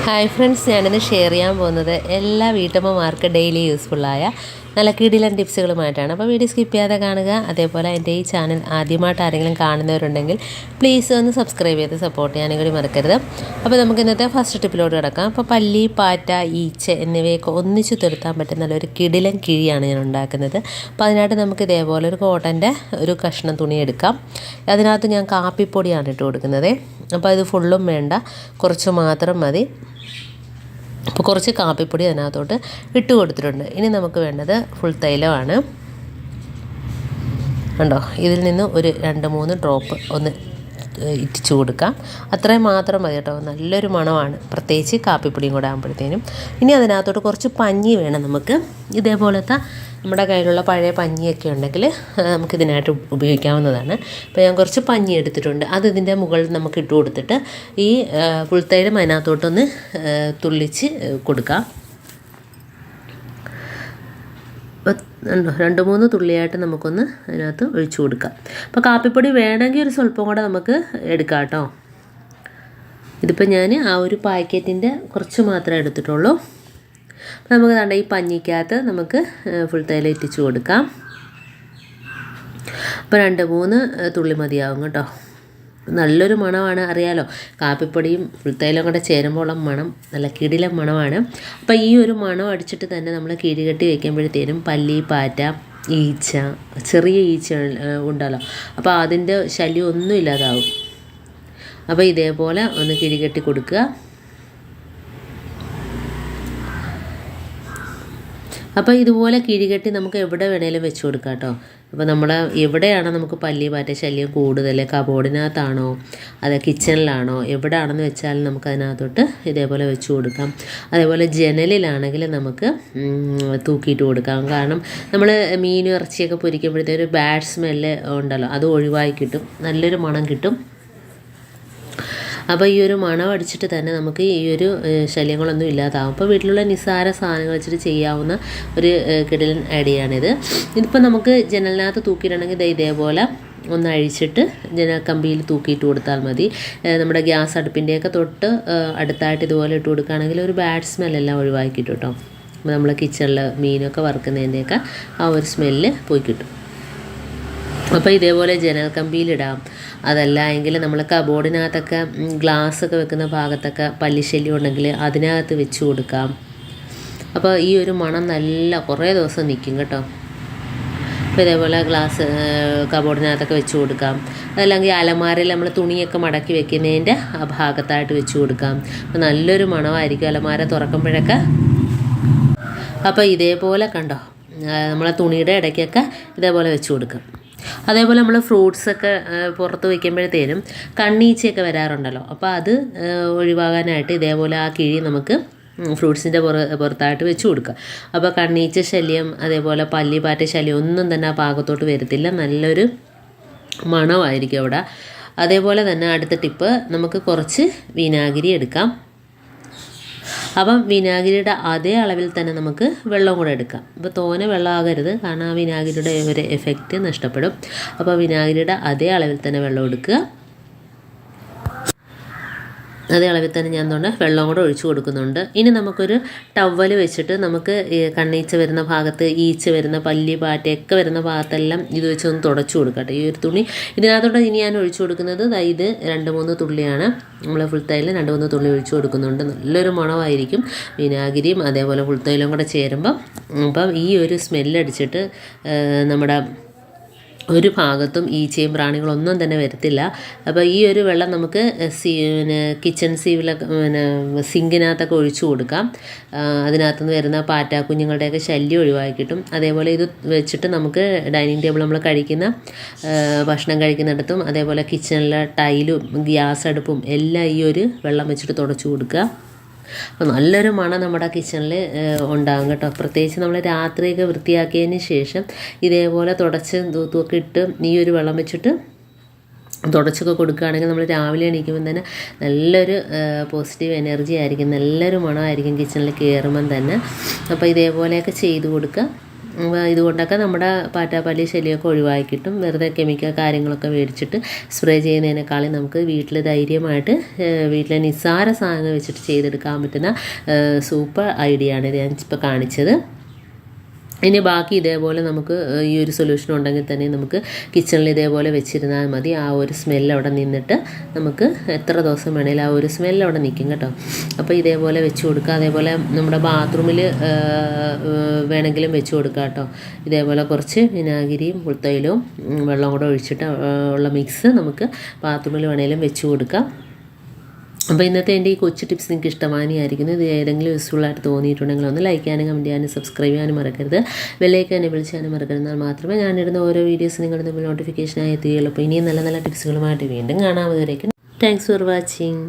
Hi friends, ഞാനിന്ന് share ചെയ്യാൻ പോകുന്നത് എല്ലാ വീട്ടമ്മമാർക്ക് ഡെയിലി യൂസ്ഫുള്ളായ നല്ല കിടിലൻ ടിപ്സുകളുമായിട്ടാണ്. അപ്പോൾ വീഡിയോ സ്കിപ്പ് ചെയ്യാതെ കാണുക. അതേപോലെ എൻ്റെ ഈ ചാനൽ ആദ്യമായിട്ട് ആരെങ്കിലും കാണുന്നവരുണ്ടെങ്കിൽ പ്ലീസ് ഒന്ന് സബ്സ്ക്രൈബ് ചെയ്ത് സപ്പോർട്ട് ചെയ്യാനും കൂടി മറക്കരുത്. അപ്പോൾ നമുക്ക് ഇന്നത്തെ ഫസ്റ്റ് ടിപ്പിലോട്ട് കിടക്കാം. അപ്പോൾ പല്ലി, പാറ്റ, ഈച്ച എന്നിവയൊക്കെ ഒന്നിച്ച് തുരത്താൻ പറ്റുന്ന നല്ലൊരു കിടിലൻ കിഴിയാണ് ഞാൻ ഉണ്ടാക്കുന്നത്. അപ്പോൾ അതിനായിട്ട് നമുക്ക് ഇതേപോലെ ഒരു കോട്ടൻ്റെ ഒരു കഷ്ണം തുണി എടുക്കാം. അതിനകത്ത് ഞാൻ കാപ്പിപ്പൊടിയാണ് ഇട്ട് കൊടുക്കുന്നത്. അപ്പോൾ ഇത് ഫുള്ളും വേണ്ട, കുറച്ച് മാത്രം മതി. അപ്പോൾ കുറച്ച് കാപ്പിപ്പൊടി അതിനകത്തോട്ട് ഇട്ട് കൊടുത്തിട്ടുണ്ട്. ഇനി നമുക്ക് വേണ്ടത് ഫുൾ തൈലമാണ്. കണ്ടോ, ഇതിൽ നിന്ന് ഒരു 2-3 ഡ്രോപ്പ് ഒന്ന് ഇറ്റിച്ചു കൊടുക്കാം. അത്രയും മാത്രം മതി കേട്ടോ. നല്ലൊരു മണമാണ്, പ്രത്യേകിച്ച് കാപ്പിപ്പൊടിയും കൂടെ ആകുമ്പോഴത്തേനും. ഇനി അതിനകത്തോട്ട് കുറച്ച് പഞ്ഞി വേണം നമുക്ക്. ഇതേപോലത്തെ നമ്മുടെ കയ്യിലുള്ള പഴയ പഞ്ഞിയൊക്കെ ഉണ്ടെങ്കിൽ നമുക്കിതിനായിട്ട് ഉപയോഗിക്കാവുന്നതാണ്. അപ്പോൾ ഞാൻ കുറച്ച് പഞ്ഞി എടുത്തിട്ടുണ്ട്. അത് ഇതിൻ്റെ മുകളിൽ നമുക്ക് ഇട്ട് കൊടുത്തിട്ട് ഈ പുൽത്തൈലം അതിനകത്തോട്ടൊന്ന് തുള്ളിച്ച് കൊടുക്കാം. 2-3 തുള്ളിയായിട്ട് നമുക്കൊന്ന് അതിനകത്ത് ഒഴിച്ചു കൊടുക്കാം. അപ്പോൾ കാപ്പിപ്പൊടി വേണമെങ്കിൽ ഒരു സ്വല്പം കൂടെ നമുക്ക് എടുക്കാം കേട്ടോ. ഇതിപ്പോൾ ഞാൻ ആ ഒരു പാക്കറ്റിൻ്റെ കുറച്ച് മാത്രമേ എടുത്തിട്ടുള്ളൂ. നമുക്ക് വേണ്ട ഈ പഞ്ഞിക്കകത്ത് നമുക്ക് ഫുൾ തൈലം ഇറ്റിച്ച് കൊടുക്കാം. അപ്പോൾ 2-3 തുള്ളി മതിയാവും കേട്ടോ. നല്ലൊരു മണമാണ്, അറിയാലോ. കാപ്പിപ്പൊടിയും ഫുൾത്തൈലം കൂടെ ചേരുമ്പോഴുള്ള മണം നല്ല കിടിലൻ മണമാണ്. അപ്പോൾ ഈ ഒരു മണം അടിച്ചിട്ട് തന്നെ നമ്മൾ കിഴി കെട്ടി വയ്ക്കുമ്പോഴത്തേനും പല്ലി, പാറ്റ, ഈച്ച, ചെറിയ ഈച്ച ഉണ്ടല്ലോ, അപ്പോൾ അതിൻ്റെ ശല്യം ഒന്നും ഇല്ലാതാവും. അപ്പോൾ ഇതേപോലെ ഒന്ന് കിഴി കെട്ടി കൊടുക്കുക. അപ്പോൾ ഇതുപോലെ കിഴികെട്ടി നമുക്ക് എവിടെ വേണേലും വെച്ച് കൊടുക്കാം കേട്ടോ. അപ്പോൾ നമ്മൾ എവിടെയാണോ നമുക്ക് പല്ലി, പാറ്റ ശല്യം കൂടുതൽ, കബോർഡിനകത്താണോ അത് കിച്ചണിലാണോ എവിടെയാണെന്ന് വെച്ചാൽ നമുക്ക് അതിനകത്തോട്ട് ഇതേപോലെ വെച്ച് കൊടുക്കാം. അതേപോലെ ജനലിലാണെങ്കിൽ നമുക്ക് തൂക്കിയിട്ട് കൊടുക്കാം. കാരണം നമ്മൾ മീനും ഇറച്ചിയൊക്കെ പൊരിക്കുമ്പോഴത്തേക്കും ഒരു ബാഡ് സ്മെല്ല് ഉണ്ടല്ലോ, അത് ഒഴിവായി കിട്ടും, നല്ലൊരു മണം കിട്ടും. അപ്പോൾ ഈ ഒരു മണം അടിച്ചിട്ട് തന്നെ നമുക്ക് ഈ ഒരു ശല്യങ്ങളൊന്നും ഇല്ലാതാവും. അപ്പോൾ വീട്ടിലുള്ള നിസ്സാര സാധനങ്ങൾ വെച്ചിട്ട് ചെയ്യാവുന്ന ഒരു കിടിലൻ ഐഡിയയാണിത്. ഇതിപ്പോൾ നമുക്ക് ജനലിനകത്ത് തൂക്കിയിട്ടുണ്ടെങ്കിൽ ഇതേപോലെ ഒന്ന് അഴിച്ചിട്ട് ജനൽ കമ്പിയിൽ തൂക്കിയിട്ട് കൊടുത്താൽ മതി. നമ്മുടെ ഗ്യാസ് അടുപ്പിൻ്റെയൊക്കെ തൊട്ട് അടുത്തായിട്ട് ഇതുപോലെ ഇട്ട് കൊടുക്കുകയാണെങ്കിൽ ഒരു ബാഡ് സ്മെല്ലെല്ലാം ഒഴിവാക്കി കിട്ടും കേട്ടോ. അപ്പോൾ നമ്മൾ കിച്ചണിൽ മീനൊക്കെ വറുക്കുന്നതിൻ്റെയൊക്കെ ആ ഒരു സ്മെല്ല് പോയി കിട്ടും. അപ്പോൾ ഇതേപോലെ ജനൽ കമ്പിയിലിടാം. അതല്ല എങ്കിൽ നമ്മൾ കബോർഡിനകത്തൊക്കെ ഗ്ലാസ്സൊക്കെ വെക്കുന്ന ഭാഗത്തൊക്കെ പല്ലിശല്യം ഉണ്ടെങ്കിൽ അതിനകത്ത് വെച്ച് കൊടുക്കാം. അപ്പോൾ ഈ ഒരു മണം നല്ല കുറേ ദിവസം നിൽക്കും കേട്ടോ. അപ്പോൾ ഇതേപോലെ ഗ്ലാസ് കബോർഡിനകത്തൊക്കെ വെച്ച് കൊടുക്കാം. അതല്ലെങ്കിൽ അലമാരയിൽ നമ്മൾ തുണിയൊക്കെ മടക്കി വെക്കുന്നതിൻ്റെ ആ ഭാഗത്തായിട്ട് വെച്ച് കൊടുക്കാം. അപ്പോൾ നല്ലൊരു മണമായിരിക്കും അലമാര തുറക്കുമ്പോഴൊക്കെ. അപ്പോൾ ഇതേപോലെ കണ്ടോ, നമ്മളെ തുണിയുടെ ഇടയ്ക്കൊക്കെ ഇതേപോലെ വെച്ച് കൊടുക്കാം. അതേപോലെ നമ്മൾ ഫ്രൂട്ട്സൊക്കെ പുറത്ത് വയ്ക്കുമ്പോഴത്തേനും കണ്ണീച്ചയൊക്കെ വരാറുണ്ടല്ലോ, അപ്പോൾ അത് ഒഴിവാകാനായിട്ട് ഇതേപോലെ ആ കിഴി നമുക്ക് ഫ്രൂട്ട്സിൻ്റെ പുറത്തായിട്ട് വെച്ച് കൊടുക്കുക. അപ്പോൾ കണ്ണീച്ച ശല്യം അതേപോലെ പല്ലി, പാറ്റ ശല്യം ഒന്നും തന്നെ ആ ഭാഗത്തോട്ട് വരത്തില്ല, നല്ലൊരു മണമായിരിക്കും അവിടെ. അതേപോലെ തന്നെ അടുത്ത ടിപ്പ്, നമുക്ക് കുറച്ച് വിനാഗിരി എടുക്കാം. അപ്പം വിനാഗിരിയുടെ അതേ അളവിൽ തന്നെ നമുക്ക് വെള്ളം കൂടെ എടുക്കാം. അപ്പോൾ തോനെ വെള്ളം ആകരുത്, കാരണം ആ വിനാഗിരിയുടെ ഒരു എഫക്റ്റ് നഷ്ടപ്പെടും. അപ്പോൾ വിനാഗിരിയുടെ അതേ അളവിൽ തന്നെ വെള്ളം എടുക്കുക. അതേ അളവിൽ തന്നെ ഞാൻ വെള്ളം കൂടെ ഒഴിച്ചു കൊടുക്കുന്നുണ്ട്. ഇനി നമുക്കൊരു ടവൽ വെച്ചിട്ട് നമുക്ക് കണ്ണീച്ച വരുന്ന ഭാഗത്ത്, ഈച്ച വരുന്ന, പല്ലി, പാറ്റയൊക്കെ വരുന്ന ഭാഗത്തെല്ലാം ഇത് വെച്ചൊന്ന് തുടച്ചു കൊടുക്കട്ടെ. ഈ ഒരു തുണി ഇതിനകത്തോട്ട് ഇനി ഞാൻ ഒഴിച്ചു കൊടുക്കുന്നത് ഇത് 2-3 തുള്ളിയാണ്. നമ്മൾ ഫുൾ തൈലം 2-3 തുള്ളി ഒഴിച്ചു കൊടുക്കുന്നുണ്ട്. നല്ലൊരു മണമായിരിക്കും വിനാഗിരിയും അതേപോലെ ഫുൾ തൈലം കൂടെ ചേരുമ്പം. അപ്പം ഈ ഒരു സ്മെല്ലടിച്ചിട്ട് നമ്മുടെ ഒരു ഭാഗത്തും ഈച്ചയും പ്രാണികളൊന്നും തന്നെ വരത്തില്ല. അപ്പോൾ ഈ ഒരു വെള്ളം നമുക്ക് കിച്ചൺ സീവിലൊക്കെ സിങ്കിനകത്തൊക്കെ ഒഴിച്ചു കൊടുക്കാം. അതിനകത്തുനിന്ന് വരുന്ന പാറ്റ കുഞ്ഞുങ്ങളുടെയൊക്കെ ശല്യം ഒഴിവാക്കി കിട്ടും. അതേപോലെ ഇത് വെച്ചിട്ട് നമുക്ക് ഡൈനിങ് ടേബിൾ നമ്മൾ കഴിക്കുന്ന ഭക്ഷണം കഴിക്കുന്നിടത്തും അതേപോലെ കിച്ചണിലെ ടൈലും ഗ്യാസ് അടുപ്പും എല്ലാം ഈ ഒരു വെള്ളം വെച്ചിട്ട് തുടച്ചു കൊടുക്കുക. അപ്പോൾ നല്ലൊരു മണം നമ്മുടെ കിച്ചണിൽ ഉണ്ടാകും കേട്ടോ. പ്രത്യേകിച്ച് നമ്മൾ രാത്രിയൊക്കെ വൃത്തിയാക്കിയതിന് ശേഷം ഇതേപോലെ തുടച്ച് തൂത്തൊക്കെ ഇട്ട് ഈ ഒരു വെള്ളം വെച്ചിട്ട് തുടച്ചൊക്കെ കൊടുക്കുകയാണെങ്കിൽ നമ്മൾ രാവിലെ എണീക്കുമ്പം തന്നെ നല്ലൊരു പോസിറ്റീവ് എനർജി ആയിരിക്കും, നല്ലൊരു മണമായിരിക്കും കിച്ചണിൽ കയറുമ്പം തന്നെ. അപ്പോൾ ഇതേപോലെയൊക്കെ ചെയ്ത് കൊടുക്കുക. ഇതുകൊണ്ടൊക്കെ നമ്മുടെ പാറ്റാപ്പല്ലി ശല്യമൊക്കെ ഒഴിവാക്കി കിട്ടും. വെറുതെ കെമിക്കൽ കാര്യങ്ങളൊക്കെ മേടിച്ചിട്ട് സ്പ്രേ ചെയ്യുന്നതിനേക്കാളും നമുക്ക് വീട്ടിൽ ധൈര്യമായിട്ട് വീട്ടിലെ നിസ്സാര സാധനങ്ങൾ വെച്ചിട്ട് ചെയ്തെടുക്കാൻ പറ്റുന്ന സൂപ്പർ ഐഡിയ ആണ് ഞാൻ ഇപ്പോൾ കാണിച്ചത്. ഇനി ബാക്കി ഇതേപോലെ നമുക്ക് ഈ ഒരു സൊല്യൂഷൻ ഉണ്ടെങ്കിൽ തന്നെ നമുക്ക് കിച്ചണിൽ ഇതേപോലെ വെച്ചിരുന്നാൽ മതി. ആ ഒരു സ്മെല്ല് അവിടെ നിന്നിട്ട് നമുക്ക് എത്ര ദിവസം വേണേലും ആ ഒരു സ്മെല്ല് അവിടെ നിൽക്കും കേട്ടോ. അപ്പോൾ ഇതേപോലെ വെച്ച് കൊടുക്കുക. അതേപോലെ നമ്മുടെ ബാത്റൂമിൽ വേണമെങ്കിലും വെച്ച് കൊടുക്കുക കേട്ടോ. ഇതേപോലെ കുറച്ച് വിനാഗിരിയും പുൽത്തൈലവും വെള്ളം കൂടെ ഒഴിച്ചിട്ട് ഉള്ള മിക്സ് നമുക്ക് ബാത്റൂമിൽ വേണമെങ്കിലും വെച്ച് കൊടുക്കാം. അപ്പോൾ ഇന്നത്തെ എൻ്റെ ഈ കൊച്ചു ടിപ്സ് നിങ്ങൾക്ക് ഇഷ്ടമായിരിക്കുന്നു. ഇത് ഏതെങ്കിലും യൂസ്ഫുള്ളായിട്ട് തോന്നിയിട്ടുണ്ടെങ്കിൽ ഒന്ന് ലൈക്ക് ചെയ്യാനും കമൻറ്റ് ചെയ്യാനും സബ്സ്ക്രൈബ് ചെയ്യാനും മറക്കരുത്. ബെല്ലൈക്കൻ എനേബിൾ ചെയ്യാനും മറക്കരുത്. മാത്രമേ ഞാനിടുന്ന ഓരോ വീഡിയോസ് നിങ്ങളുടെ മുമ്പിൽ നോട്ടിഫിക്കേഷനായി എത്തുകയുള്ളൂ. അപ്പോൾ ഇനിയും നല്ല നല്ല ടിപ്സുകളുമായിട്ട് വീണ്ടും കാണാം. അതുവരേക്കും താങ്ക്സ് ഫോർ വാച്ചിങ്.